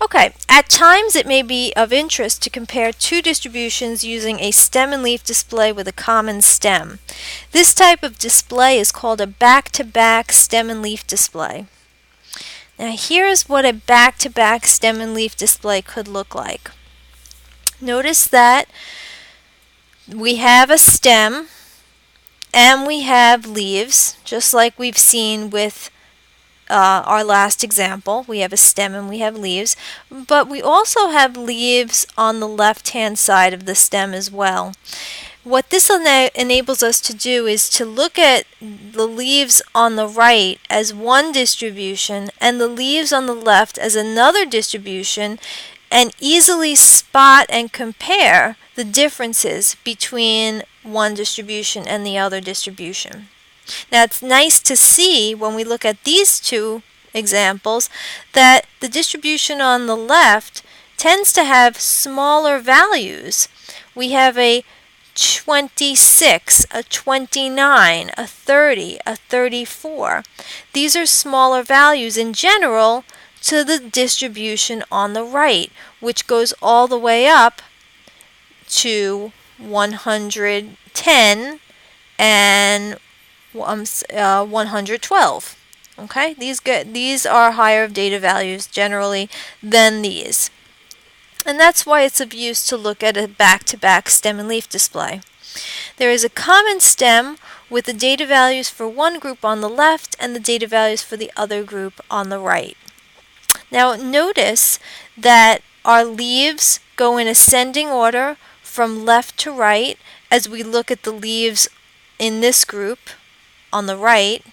Okay, at times it may be of interest to compare two distributions using a stem and leaf display with a common stem. This type of display is called a back-to-back stem and leaf display. Now here's what a back-to-back stem and leaf display could look like. Notice that we have a stem and we have leaves, just like we've seen with our last example. We have a stem and we have leaves, but we also have leaves on the left-hand side of the stem as well. What this enables us to do is to look at the leaves on the right as one distribution and the leaves on the left as another distribution, and easily spot and compare the differences between one distribution and the other distribution. Now it's nice to see when we look at these two examples that the distribution on the left tends to have smaller values. We have a 26, a 29, a 30, a 34. These are smaller values in general to the distribution on the right, which goes all the way up to 110 and 112. Okay, these are higher data values generally than these. And that's why it's of use to look at a back-to-back stem and leaf display. There is a common stem with the data values for one group on the left and the data values for the other group on the right. Now notice that our leaves go in ascending order from left to right as we look at the leaves in this group on the right.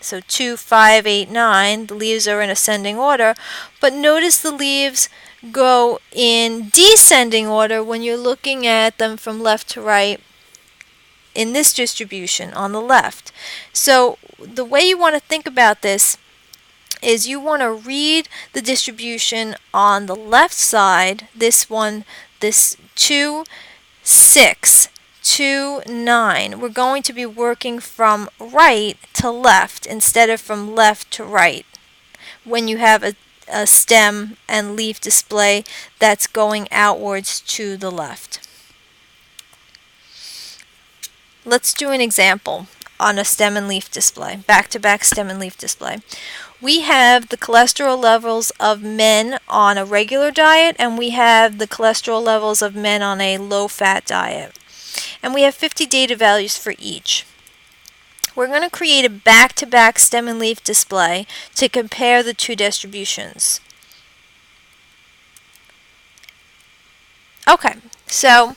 So 2, 5, 8, 9, the leaves are in ascending order, but notice the leaves go in descending order when you're looking at them from left to right in this distribution on the left. So the way you want to think about this is you want to read the distribution on the left side, this one, this 2, 6, 2, 9. We're going to be working from right to left instead of from left to right when you have a stem and leaf display that's going outwards to the left. Let's do an example on a stem and leaf display, back-to-back stem and leaf display. We have the cholesterol levels of men on a regular diet, and we have the cholesterol levels of men on a low-fat diet. And we have 50 data values for each. We're going to create a back-to-back stem and leaf display to compare the two distributions. Okay, so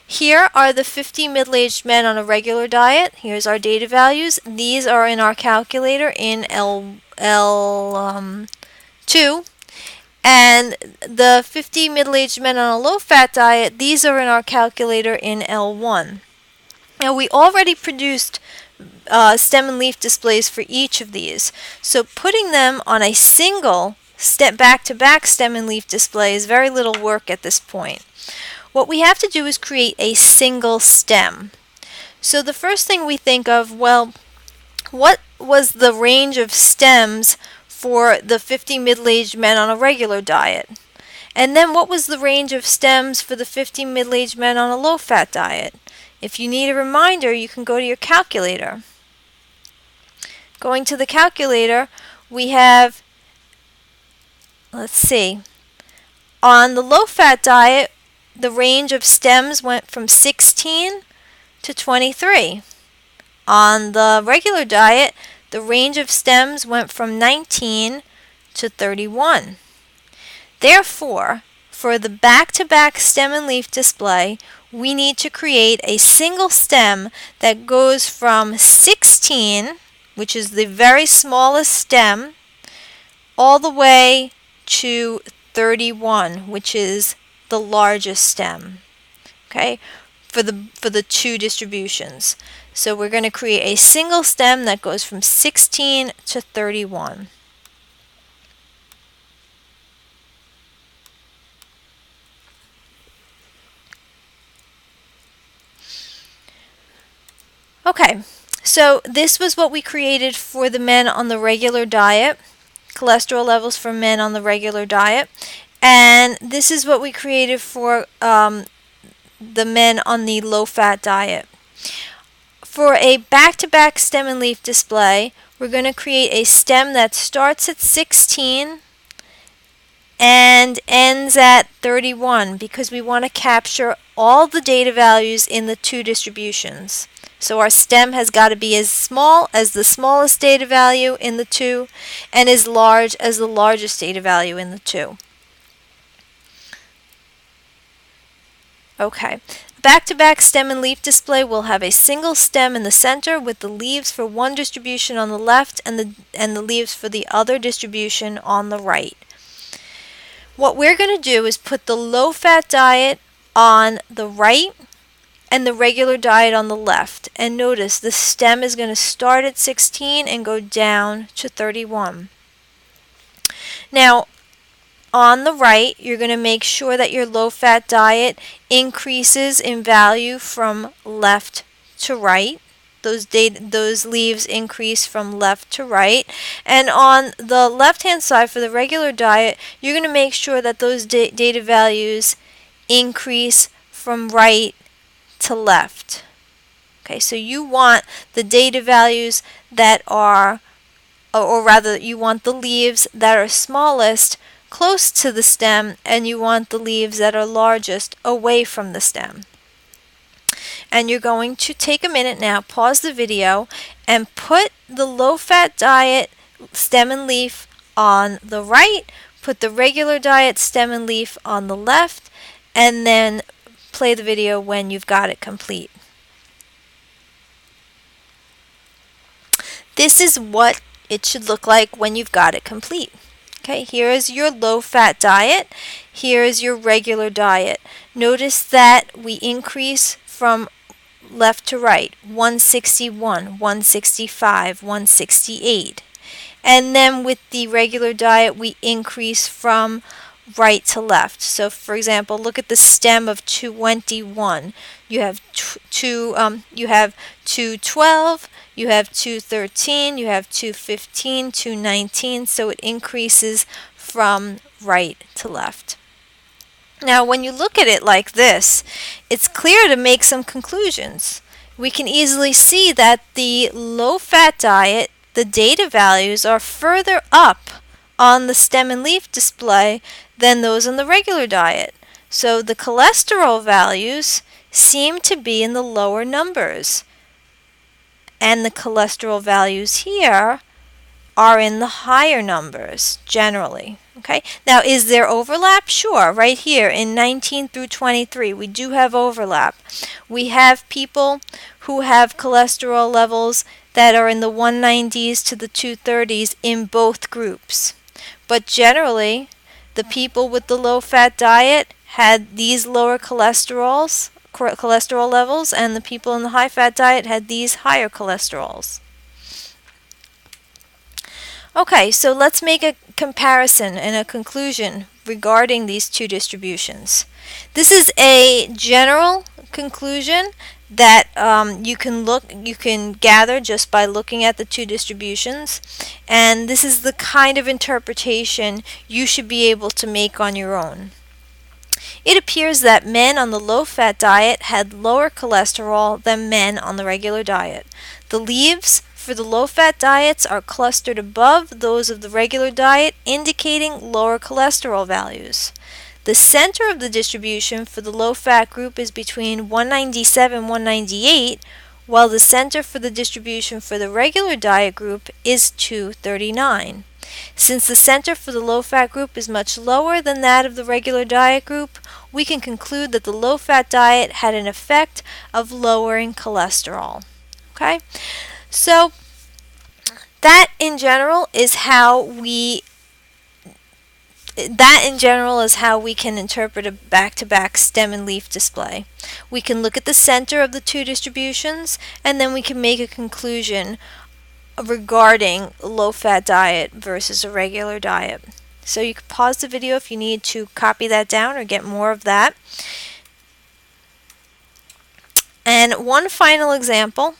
here are the 50 middle-aged men on a regular diet. Here's our data values. These are in our calculator in L2. And the 50 middle-aged men on a low-fat diet, these are in our calculator in L1. Now we already produced stem and leaf displays for each of these. So putting them on a single back-to-back stem and leaf display is very little work at this point. What we have to do is create a single stem. So the first thing we think of, well, what was the range of stems for the 50 middle-aged men on a regular diet? And then what was the range of stems for the 50 middle-aged men on a low-fat diet? If you need a reminder, you can go to your calculator. Going to the calculator, we have, let's see, on the low-fat diet, the range of stems went from 16 to 23. On the regular diet, the range of stems went from 19 to 31. Therefore, for the back-to-back stem and leaf display, we need to create a single stem that goes from 16, which is the very smallest stem, all the way to 31, which is the largest stem, okay, for the two distributions. So we're going to create a single stem that goes from 16 to 31. Okay, so this was what we created for the men on the regular diet, cholesterol levels for men on the regular diet. And this is what we created for the men on the low-fat diet. For a back-to-back stem and leaf display, we're going to create a stem that starts at 16 and ends at 31 because we want to capture all the data values in the two distributions. So our stem has got to be as small as the smallest data value in the two and as large as the largest data value in the two. Okay. Back-to-back stem and leaf display will have a single stem in the center with the leaves for one distribution on the left and the leaves for the other distribution on the right. What we're going to do is put the low-fat diet on the right and the regular diet on the left. And notice the stem is going to start at 16 and go down to 31. Now, on the right, you're going to make sure that your low-fat diet increases in value from left to right. Those leaves increase from left to right. And on the left-hand side for the regular diet, you're going to make sure that those data values increase from right to left. Okay, so you want the data values that are, or rather, you want the leaves that are smallest close to the stem, and you want the leaves that are largest away from the stem. And you're going to take a minute now, pause the video, and put the low-fat diet stem and leaf on the right, put the regular diet stem and leaf on the left, and then play the video when you've got it complete. This is what it should look like when you've got it complete. Okay, here is your low-fat diet. Here is your regular diet. Notice that we increase from left to right, 161, 165, 168. And then with the regular diet, we increase from right to left. So for example, look at the stem of 221. You have 212, you have 213, you have 215, 219, so it increases from right to left. Now when you look at it like this, it's clear to make some conclusions. We can easily see that the low-fat diet, the data values are further up on the stem and leaf display than those on the regular diet. So the cholesterol values seem to be in the lower numbers. And the cholesterol values here are in the higher numbers, generally. Okay. Now, is there overlap? Sure. Right here in 19 through 23, we do have overlap. We have people who have cholesterol levels that are in the 190s to the 230s in both groups. But generally, the people with the low-fat diet had these lower cholesterol levels, and the people in the high-fat diet had these higher cholesterols. Okay, so let's make a comparison and a conclusion regarding these two distributions. This is a general conclusion that you can gather just by looking at the two distributions, and this is the kind of interpretation you should be able to make on your own. It appears that men on the low-fat diet had lower cholesterol than men on the regular diet. The leaves for the low-fat diets are clustered above those of the regular diet, indicating lower cholesterol values. The center of the distribution for the low-fat group is between 197 and 198, while the center for the distribution for the regular diet group is 239. Since the center for the low-fat group is much lower than that of the regular diet group, we can conclude that the low-fat diet had an effect of lowering cholesterol. Okay? So, that in general is how we can interpret a back-to-back stem and leaf display. We can look at the center of the two distributions, and then we can make a conclusion regarding low-fat diet versus a regular diet. So you can pause the video if you need to copy that down or get more of that. And one final example.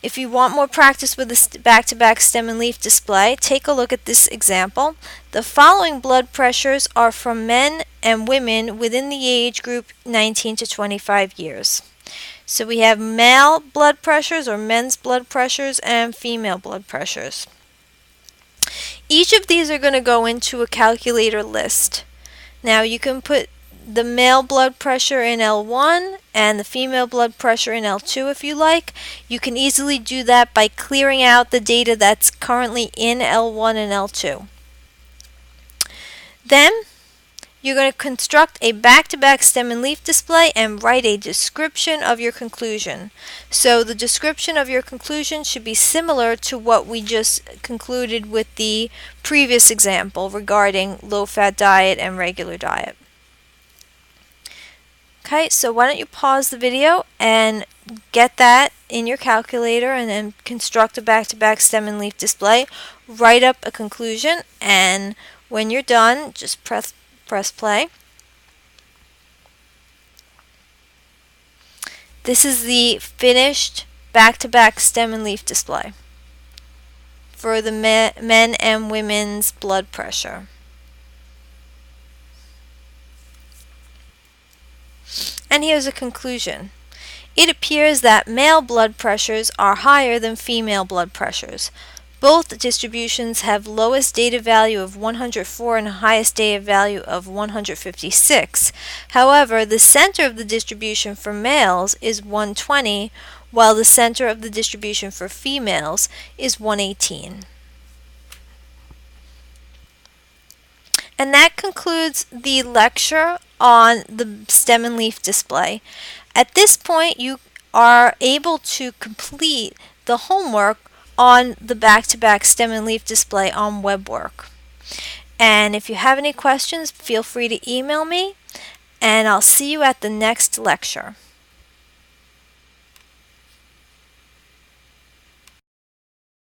If you want more practice with the back-to-back stem and leaf display, take a look at this example. The following blood pressures are from men and women within the age group 19 to 25 years. So we have male blood pressures or men's blood pressures and female blood pressures. Each of these are going to go into a calculator list. Now you can put the male blood pressure in L1 and the female blood pressure in L2 if you like. You can easily do that by clearing out the data that's currently in L1 and L2. Then you're going to construct a back-to-back stem and leaf display and write a description of your conclusion. So the description of your conclusion should be similar to what we just concluded with the previous example regarding low-fat diet and regular diet. Okay, so why don't you pause the video and get that in your calculator and then construct a back-to-back stem and leaf display. Write up a conclusion, and when you're done, just press play. This is the finished back-to-back stem and leaf display for the men and women's blood pressure. And here's a conclusion. It appears that male blood pressures are higher than female blood pressures. Both distributions have lowest data value of 104 and highest data value of 156. However, the center of the distribution for males is 120, while the center of the distribution for females is 118. And that concludes the lecture on the stem and leaf display. At this point, you are able to complete the homework on the back-to-back stem and leaf display on WebWork. And if you have any questions, feel free to email me, and I'll see you at the next lecture.